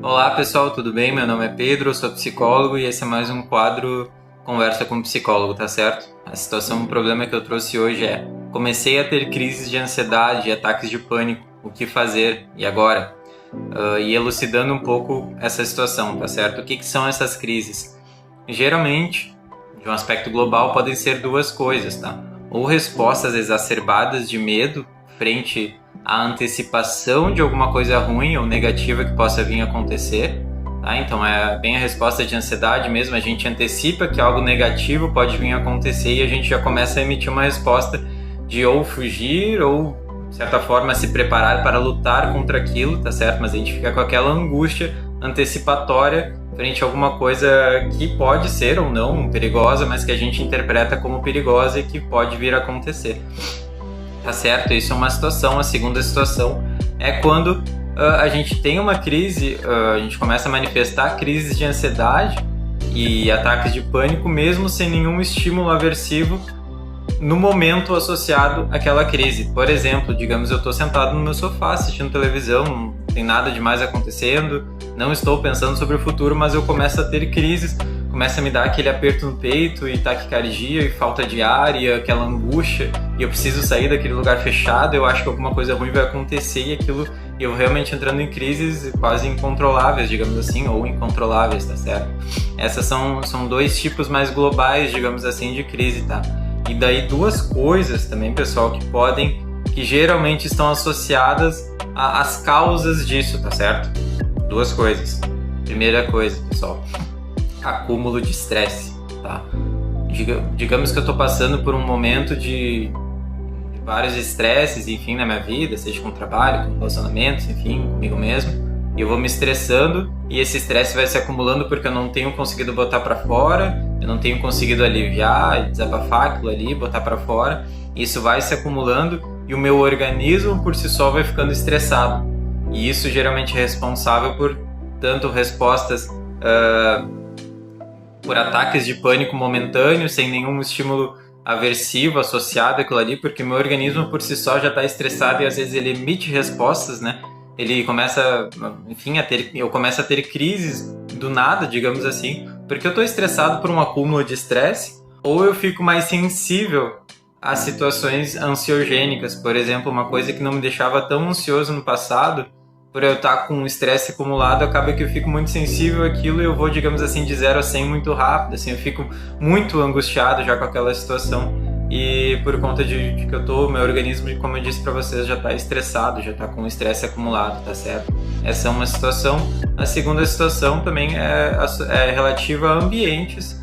Olá pessoal, tudo bem? Meu nome é Pedro, eu sou psicólogo e esse é mais um quadro Conversa com Psicólogo, tá certo? A situação, o problema que eu trouxe hoje é: comecei a ter crises de ansiedade e ataques de pânico, o que fazer e agora? E elucidando um pouco essa situação, tá certo? O que são essas crises? Geralmente, de um aspecto global, podem ser duas coisas, tá? Ou respostas exacerbadas de medo frente à antecipação de alguma coisa ruim ou negativa que possa vir a acontecer, tá? Então é bem a resposta de ansiedade mesmo, a gente antecipa que algo negativo pode vir a acontecer e a gente já começa a emitir uma resposta de ou fugir ou, de certa forma, se preparar para lutar contra aquilo, tá certo? Mas a gente fica com aquela angústia antecipatória frente a alguma coisa que pode ser ou não perigosa, mas que a gente interpreta como perigosa e que pode vir a acontecer. Tá certo? Isso é uma situação. A segunda situação é quando a gente tem uma crise, a gente começa a manifestar crises de ansiedade e ataques de pânico mesmo sem nenhum estímulo aversivo no momento associado àquela crise. Por exemplo, digamos, eu estou sentado no meu sofá assistindo televisão, não tem nada demais acontecendo, não estou pensando sobre o futuro, mas eu começo a ter crises, começa a me dar aquele aperto no peito e taquicardia e falta de ar e aquela angústia e eu preciso sair daquele lugar fechado, eu acho que alguma coisa ruim vai acontecer e aquilo, eu realmente entrando em crises quase incontroláveis, digamos assim, ou incontroláveis, tá certo? Essas são dois tipos mais globais, digamos assim, de crise, tá? E daí duas coisas também, pessoal, que geralmente estão associadas às causas disso, tá certo? Duas coisas. Primeira coisa, pessoal, acúmulo de estresse, tá? Digamos que eu tô passando por um momento de vários estresses, enfim, na minha vida, seja com trabalho, com relacionamentos, enfim, comigo mesmo. E eu vou me estressando e esse estresse vai se acumulando porque eu não tenho conseguido botar pra fora, eu não tenho conseguido aliviar, desabafar aquilo ali, botar pra fora. Isso vai se acumulando e o meu organismo por si só vai ficando estressado. E isso geralmente é responsável por tanto respostas por ataques de pânico momentâneos, sem nenhum estímulo aversivo associado àquilo ali, porque meu organismo por si só já está estressado e às vezes ele emite respostas, né? Ele começa, enfim, eu começo a ter crises do nada, digamos assim, porque eu estou estressado por um acúmulo de estresse, ou eu fico mais sensível a situações ansiogênicas. Por exemplo, uma coisa que não me deixava tão ansioso no passado, por eu estar com um estresse acumulado, acaba que eu fico muito sensível àquilo e eu vou, digamos assim, de 0 a 100 muito rápido, assim, eu fico muito angustiado já com aquela situação. E por conta de que meu organismo, como eu disse para vocês, já está estressado, já está com estresse acumulado, tá certo? Essa é uma situação. A segunda situação também é relativa a ambientes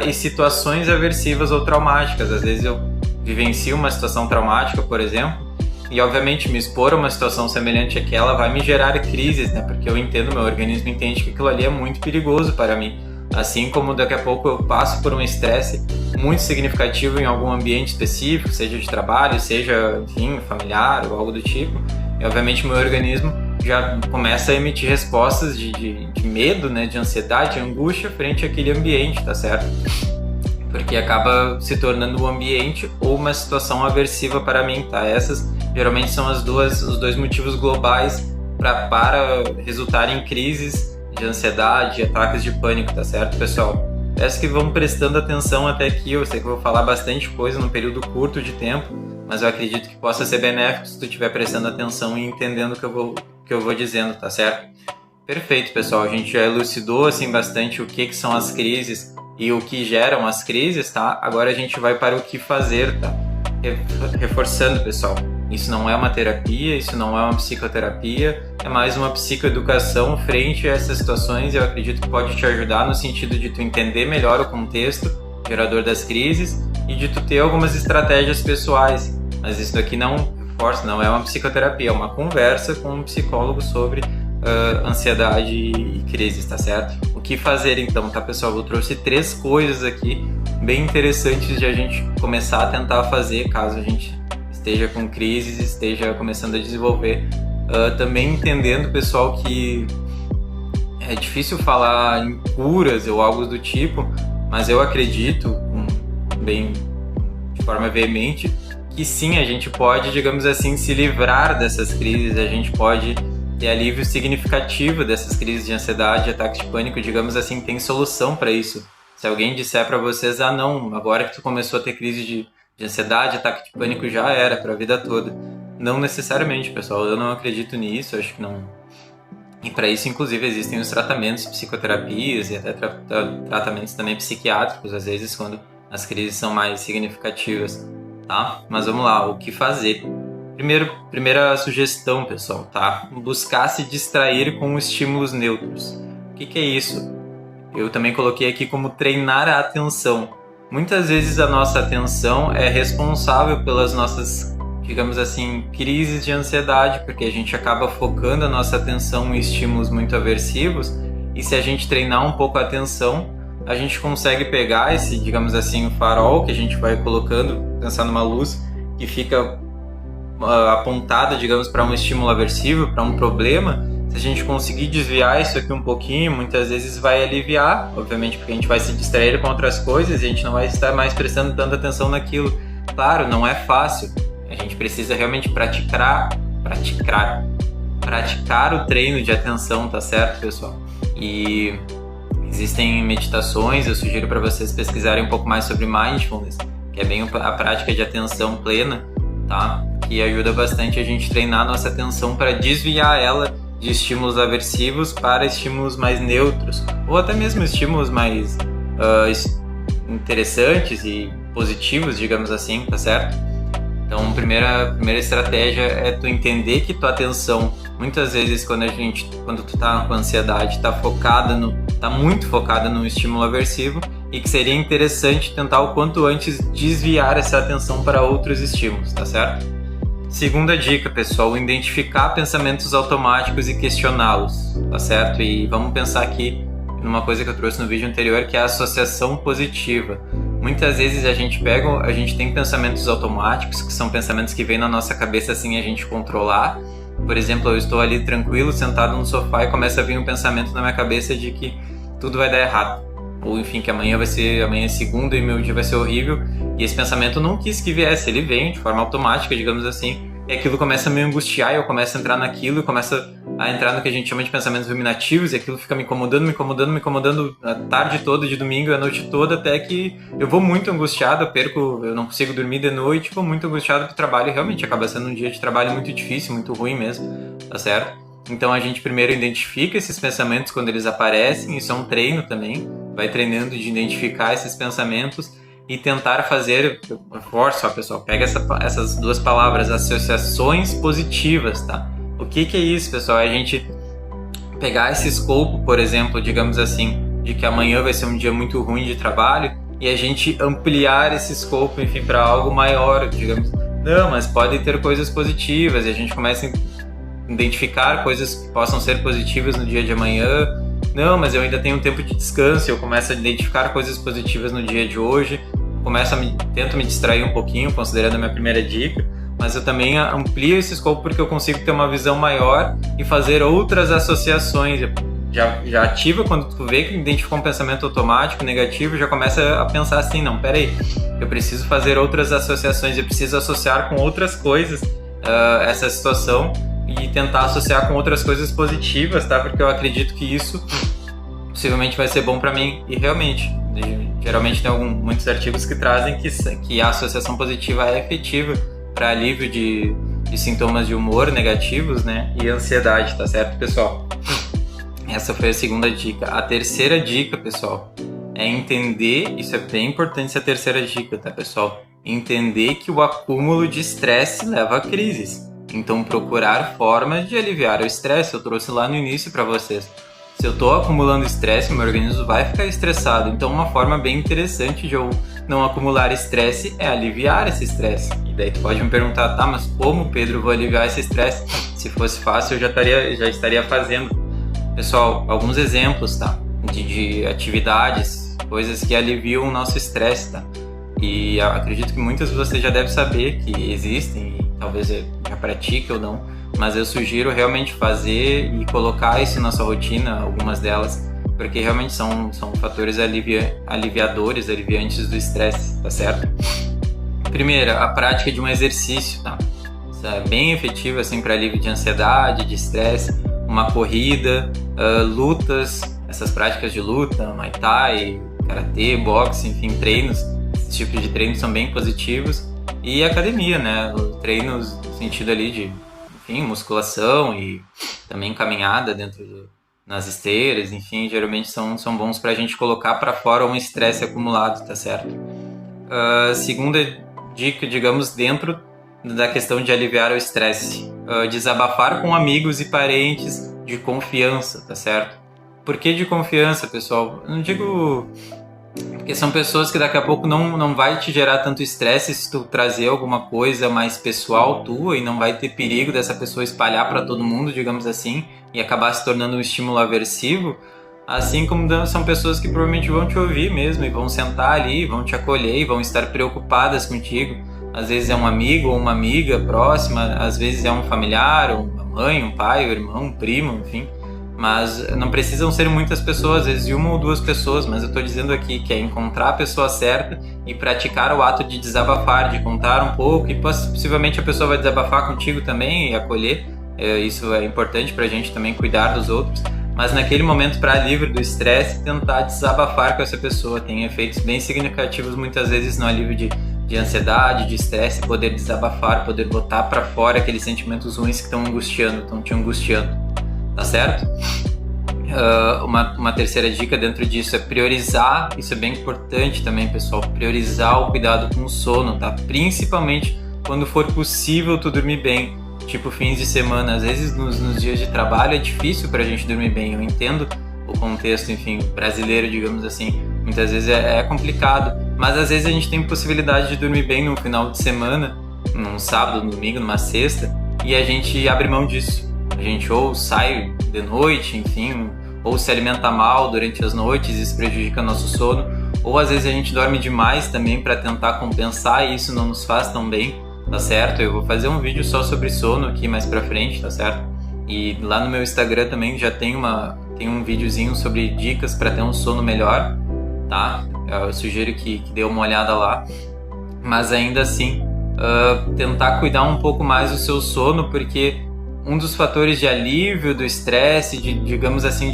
e situações aversivas ou traumáticas. Às vezes eu vivencio uma situação traumática, por exemplo, e obviamente me expor a uma situação semelhante àquela vai me gerar crises, né? Porque eu entendo, meu organismo entende que aquilo ali é muito perigoso para mim. Assim como daqui a pouco eu passo por um estresse muito significativo em algum ambiente específico, seja de trabalho, seja, enfim, familiar ou algo do tipo, e obviamente meu organismo já começa a emitir respostas de medo, né, de ansiedade, de angústia frente àquele ambiente, tá certo? Porque acaba se tornando um ambiente ou uma situação aversiva para mim, tá? Essas geralmente são os dois motivos globais para resultar em crises de ansiedade, ataques de pânico, tá certo, pessoal? Peço que vão prestando atenção até aqui, eu sei que eu vou falar bastante coisa num período curto de tempo, mas eu acredito que possa ser benéfico se tu estiver prestando atenção e entendendo o que eu vou dizendo, tá certo? Perfeito, pessoal, a gente já elucidou assim bastante o que são as crises e o que geram as crises, tá? Agora a gente vai para o que fazer, tá? Reforçando, pessoal, isso não é uma terapia, isso não é uma psicoterapia, é mais uma psicoeducação frente a essas situações. Eu acredito que pode te ajudar no sentido de tu entender melhor o contexto gerador das crises e de tu ter algumas estratégias pessoais. Mas isso daqui não é uma psicoterapia, é uma conversa com um psicólogo sobre ansiedade e crises, tá certo? O que fazer então, tá, pessoal? Eu trouxe 3 coisas aqui bem interessantes de a gente começar a tentar fazer caso a gente esteja com crises, esteja começando a desenvolver. Também entendendo, pessoal, que é difícil falar em curas ou algo do tipo, mas eu acredito, bem de forma veemente, que sim, a gente pode, digamos assim, se livrar dessas crises, a gente pode ter alívio significativo dessas crises de ansiedade, ataques de pânico, digamos assim, tem solução para isso. Se alguém disser para vocês, não, agora que tu começou a ter crise de ansiedade, ataque de pânico, já era para a vida toda. Não necessariamente, pessoal, eu não acredito nisso, acho que não. E para isso, inclusive, existem os tratamentos, psicoterapias e até tratamentos também psiquiátricos, às vezes, quando as crises são mais significativas, tá? Mas vamos lá, o que fazer? Primeira sugestão, pessoal, tá? Buscar se distrair com estímulos neutros. O que é isso? Eu também coloquei aqui como treinar a atenção. Muitas vezes a nossa atenção é responsável pelas nossas, digamos assim, crises de ansiedade, porque a gente acaba focando a nossa atenção em estímulos muito aversivos, e se a gente treinar um pouco a atenção, a gente consegue pegar esse, digamos assim, o farol que a gente vai colocando, pensar numa luz que fica apontada, digamos, para um estímulo aversivo, para um problema. Se a gente conseguir desviar isso aqui um pouquinho, muitas vezes vai aliviar, obviamente, porque a gente vai se distrair com outras coisas e a gente não vai estar mais prestando tanta atenção naquilo. Claro, não é fácil. A gente precisa realmente praticar o treino de atenção, tá certo, pessoal? E existem meditações, eu sugiro para vocês pesquisarem um pouco mais sobre mindfulness, que é bem a prática de atenção plena, tá? Que ajuda bastante a gente treinar a nossa atenção para desviar ela de estímulos aversivos para estímulos mais neutros, ou até mesmo estímulos mais interessantes e positivos, digamos assim, tá certo? Então, primeira estratégia é tu entender que tua atenção, muitas vezes quando tu tá com ansiedade, tá muito focada no estímulo aversivo, e que seria interessante tentar o quanto antes desviar essa atenção para outros estímulos, tá certo? Segunda dica, pessoal, identificar pensamentos automáticos e questioná-los, tá certo? E vamos pensar aqui numa coisa que eu trouxe no vídeo anterior, que é a associação positiva. Muitas vezes a gente tem pensamentos automáticos, que são pensamentos que vêm na nossa cabeça sem a gente controlar. Por exemplo, eu estou ali tranquilo, sentado no sofá, e começa a vir um pensamento na minha cabeça de que tudo vai dar errado. Ou enfim, que amanhã é segunda e meu dia vai ser horrível. E esse pensamento não quis que viesse, ele vem de forma automática, digamos assim. E aquilo começa a me angustiar, e eu começo a entrar naquilo, e começa a entrar no que a gente chama de pensamentos ruminativos, e aquilo fica me incomodando a tarde toda, de domingo, a noite toda, até que eu vou muito angustiado, eu não consigo dormir de noite, vou muito angustiado pro trabalho, e realmente acaba sendo um dia de trabalho muito difícil, muito ruim mesmo, tá certo? Então a gente primeiro identifica esses pensamentos quando eles aparecem, isso é um treino também, vai treinando de identificar esses pensamentos e tentar fazer, eu reforço, pessoal, pega essas duas palavras, associações positivas, tá? O que é isso, pessoal? É a gente pegar esse escopo, por exemplo, digamos assim, de que amanhã vai ser um dia muito ruim de trabalho, e a gente ampliar esse escopo, enfim, para algo maior, digamos. Não, mas podem ter coisas positivas, e a gente começa a identificar coisas que possam ser positivas no dia de amanhã. Não, mas eu ainda tenho um tempo de descanso, eu começo a identificar coisas positivas no dia de hoje, tento me distrair um pouquinho, considerando a minha primeira dica, mas eu também amplio esse escopo porque eu consigo ter uma visão maior e fazer outras associações. Já ativa quando tu vê que identificou um pensamento automático, negativo, já começa a pensar assim, não, peraí, eu preciso fazer outras associações, eu preciso associar com outras coisas essa situação e tentar associar com outras coisas positivas, tá? Porque eu acredito que isso possivelmente vai ser bom para mim, e realmente, geralmente tem muitos artigos que trazem que a associação positiva é efetiva para alívio de sintomas de humor negativos, né? E ansiedade, tá certo, pessoal? Essa foi a segunda dica. A terceira dica, pessoal, é entender, isso é bem importante, essa terceira dica, tá, pessoal? Entender que o acúmulo de estresse leva a crises. Então, procurar formas de aliviar o estresse. Eu trouxe lá no início para vocês. Se eu estou acumulando estresse, meu organismo vai ficar estressado. Então, uma forma bem interessante de eu não acumular estresse é aliviar esse estresse. E daí tu pode me perguntar, tá, mas como, Pedro, eu vou aliviar esse estresse? Se fosse fácil, eu já estaria fazendo. Pessoal, alguns exemplos, tá? De atividades, coisas que aliviam o nosso estresse, tá? E acredito que muitas de vocês já devem saber que existem, e talvez já pratique ou não, mas eu sugiro realmente fazer e colocar isso na sua rotina, algumas delas, porque realmente são fatores aliviadores, aliviantes do estresse, tá certo? Primeiro, a prática de um exercício, tá? Isso é bem efetivo assim para alívio de ansiedade, de estresse. uma corrida, lutas, essas práticas de luta, Muay Thai, Karatê, boxe, enfim, treinos, esses tipos de treinos são bem positivos. E academia, né? Treinos no sentido ali de, enfim, musculação e também caminhada nas esteiras, enfim, geralmente são bons pra gente colocar pra fora um estresse acumulado, tá certo? Segunda dica, digamos, dentro da questão de aliviar o estresse, desabafar com amigos e parentes de confiança, tá certo? Por que de confiança, pessoal? Eu não digo... Porque são pessoas que daqui a pouco não vai te gerar tanto estresse se tu trazer alguma coisa mais pessoal tua, e não vai ter perigo dessa pessoa espalhar para todo mundo, digamos assim, e acabar se tornando um estímulo aversivo. Assim como são pessoas que provavelmente vão te ouvir mesmo, e vão sentar ali, vão te acolher e vão estar preocupadas contigo. Às vezes é um amigo ou uma amiga próxima, às vezes é um familiar, ou uma mãe, um pai, um irmão, um primo, enfim. Mas não precisam ser muitas pessoas, às vezes uma ou duas pessoas, mas eu estou dizendo aqui que é encontrar a pessoa certa e praticar o ato de desabafar, de contar um pouco, e possivelmente a pessoa vai desabafar contigo também e acolher. Isso é importante para a gente também cuidar dos outros, mas naquele momento, para livre do estresse, tentar desabafar com essa pessoa tem efeitos bem significativos muitas vezes no alívio de ansiedade, de estresse, poder desabafar, poder botar para fora aqueles sentimentos ruins que estão te angustiando. Tá certo? Uma terceira dica dentro disso é priorizar. Isso é bem importante também, pessoal. Priorizar o cuidado com o sono, tá? Principalmente quando for possível tu dormir bem. Tipo fins de semana. Às vezes nos dias de trabalho é difícil pra gente dormir bem. Eu entendo o contexto, enfim, brasileiro, digamos assim. Muitas vezes é complicado. Mas às vezes a gente tem possibilidade de dormir bem no final de semana, num sábado, num domingo, numa sexta, e a gente abre mão disso. A gente ou sai de noite, enfim, ou se alimenta mal durante as noites, isso prejudica nosso sono, ou às vezes a gente dorme demais também para tentar compensar e isso não nos faz tão bem, tá certo? Eu vou fazer um vídeo só sobre sono aqui mais pra frente, tá certo? E lá no meu Instagram também já tem um videozinho sobre dicas para ter um sono melhor, tá? Eu sugiro que dê uma olhada lá, mas ainda assim, tentar cuidar um pouco mais do seu sono, porque um dos fatores de alívio do estresse, digamos assim,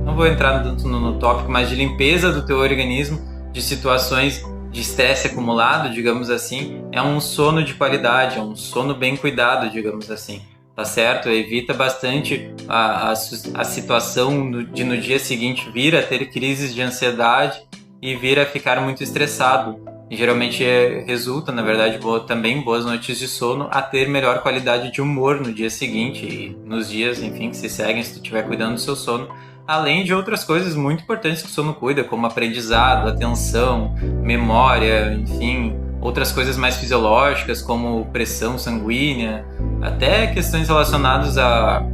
não vou entrar no tópico, mas de limpeza do teu organismo, de situações de estresse acumulado, digamos assim, é um sono de qualidade, é um sono bem cuidado, digamos assim, tá certo? Evita bastante a situação de no dia seguinte vir a ter crises de ansiedade e vir a ficar muito estressado. E geralmente resulta, na verdade, também boas noites de sono, a ter melhor qualidade de humor no dia seguinte e nos dias, enfim, que se seguem, se tu estiver cuidando do seu sono. Além de outras coisas muito importantes que o sono cuida, como aprendizado, atenção, memória, enfim, outras coisas mais fisiológicas, como pressão sanguínea, até questões relacionadas a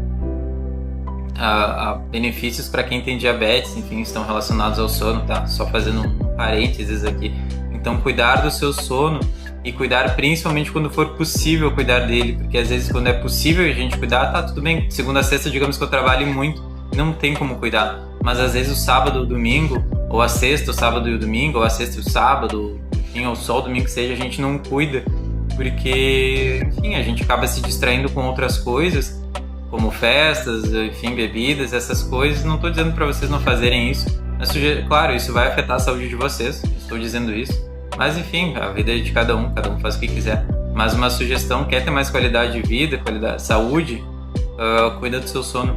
benefícios para quem tem diabetes, enfim, estão relacionados ao sono, tá? Só fazendo um parênteses aqui. Então, cuidar do seu sono e cuidar principalmente quando for possível cuidar dele, porque às vezes quando é possível a gente cuidar, tá tudo bem. Segunda a sexta, digamos que eu trabalho muito, não tem como cuidar, mas às vezes o sábado, o domingo, ou a sexta, o sábado e o domingo, ou a sexta e o sábado, enfim, ou só o domingo que seja, a gente não cuida, porque, enfim, a gente acaba se distraindo com outras coisas, como festas, enfim, bebidas, essas coisas. Não estou dizendo para vocês não fazerem isso, mas, claro, isso vai afetar a saúde de vocês, estou dizendo isso. Mas enfim, a vida é de cada um faz o que quiser. Mas uma sugestão, quer ter mais qualidade de vida, saúde, cuida do seu sono,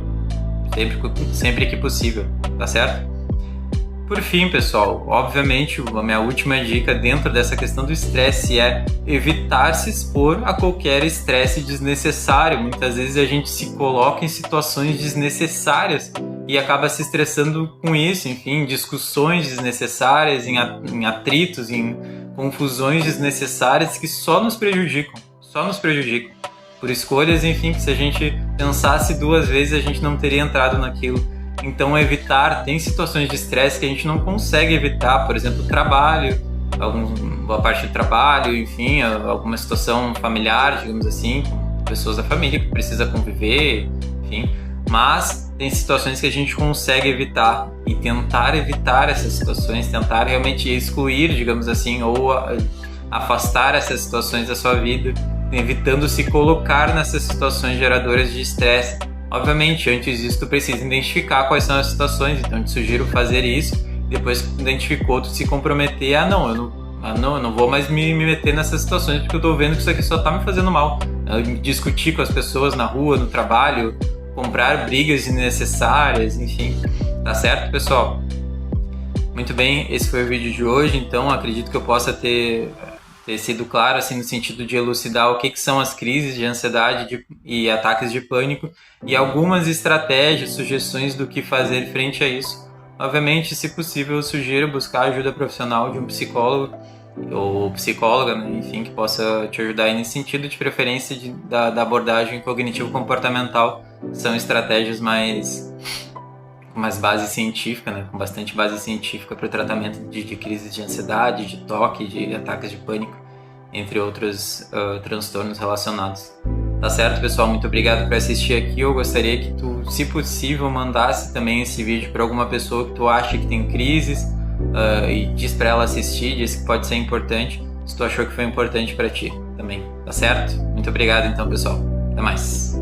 sempre que possível, tá certo? Por fim, pessoal, obviamente a minha última dica dentro dessa questão do estresse é evitar se expor a qualquer estresse desnecessário. Muitas vezes a gente se coloca em situações desnecessárias e acaba se estressando com isso, enfim, discussões desnecessárias, em atritos, em confusões desnecessárias que só nos prejudicam. Por escolhas, enfim, que se a gente pensasse duas vezes a gente não teria entrado naquilo. Então, evitar, tem situações de estresse que a gente não consegue evitar, por exemplo, o trabalho, boa parte do trabalho, enfim, alguma situação familiar, digamos assim, com pessoas da família que precisa conviver, enfim. Mas tem situações que a gente consegue evitar e tentar evitar essas situações, tentar realmente excluir, digamos assim, ou afastar essas situações da sua vida, evitando se colocar nessas situações geradoras de estresse. Obviamente, antes disso, tu precisa identificar quais são as situações, então eu te sugiro fazer isso, depois que tu identificou, tu se comprometer a eu não vou mais me meter nessas situações, porque eu tô vendo que isso aqui só tá me fazendo mal. Discutir com as pessoas na rua, no trabalho, comprar brigas desnecessárias, enfim. Tá certo, pessoal? Muito bem, esse foi o vídeo de hoje, então acredito que eu possa ter sido claro, assim, no sentido de elucidar o que são as crises de ansiedade e ataques de pânico e algumas estratégias, sugestões do que fazer frente a isso. Obviamente, se possível, eu sugiro buscar ajuda profissional de um psicólogo ou psicóloga, né, enfim, que possa te ajudar aí nesse sentido, de preferência da abordagem cognitivo-comportamental. São estratégias com mais base científica, né, com bastante base científica para o tratamento de crises de ansiedade, de toque, de ataques de pânico, entre outros transtornos relacionados. Tá certo, pessoal? Muito obrigado por assistir aqui. Eu gostaria que tu, se possível, mandasse também esse vídeo para alguma pessoa que tu acha que tem crises e diz para ela assistir, diz que pode ser importante, se tu achou que foi importante para ti também. Tá certo? Muito obrigado então, pessoal. Até mais.